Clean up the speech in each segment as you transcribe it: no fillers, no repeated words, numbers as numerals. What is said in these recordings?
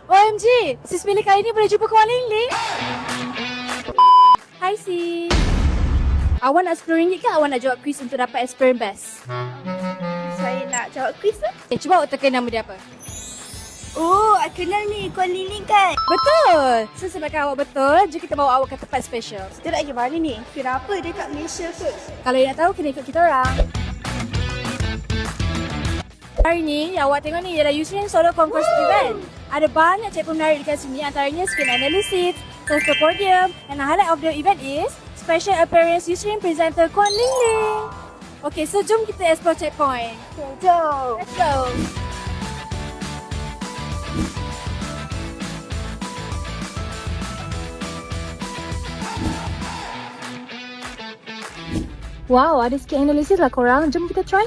OMG, sis pilih kali ni boleh jumpa kawan Ling. Hai sis. Awak nak RM10 ke awak nak jawab quiz untuk dapat experience best? Saya nak jawab quiz tu. Cuba awak teka nama dia apa? Oh, I kenal ni. Kuan Liling kan? Betul. So sebabkan awak betul, jom kita bawa awak ke tempat special. Kita nak pergi mana ni? Kenapa dia kat Malaysia tu? Kalau nak tahu, kena ikut kita orang. Hari ni, yang awak tengok ni ialah Yusrin Solo Concourse Event. Ada banyak cikgu menarik dekat sini, antaranya skin analysis, transfer podium, and the highlight of the event is special appearance Yusrin presenter Kuan Ling. Okay, so jom kita explore checkpoint. Okay, jom. Let's go. Wow, ada skin analysis lah korang. Jom kita try.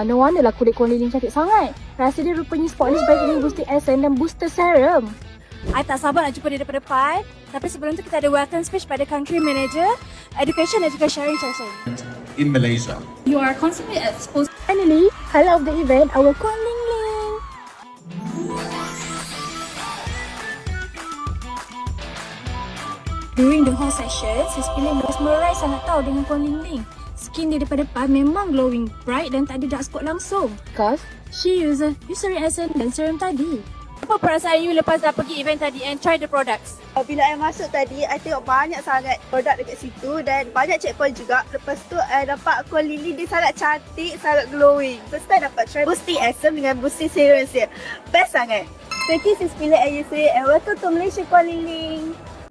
No wonder lah kulit Kuan Ling cantik sangat. Rasa dia rupanya spotless brightening boosting essence dan booster serum. I tak sabar nak jumpa dia depan-depan. Tapi sebelum tu kita ada welcome speech pada country manager, education dan juga sharing session. In Malaysia. You are constantly exposed. Finally, highlight of the event, our Kuan Ling. During the whole session, sis pilih mesmerize sangat tahu dengan Kuan Ling. Skin dia daripada depan memang glowing, bright dan tak ada dark spot langsung. Because she uses Eucerin Essence dan serum tadi. Apa perasaan you lepas dah pergi event tadi and try the products? Bila I masuk tadi, I tengok banyak sangat produk dekat situ dan banyak checkpoint juga. Lepas tu, I dapat Kuan Liling dia sangat cantik, sangat glowing. First time dapat try boosting essence dengan boosting serum dia. Best sangat. Thank you sis pilih Eucerin and welcome to Malaysia Kuan Liling.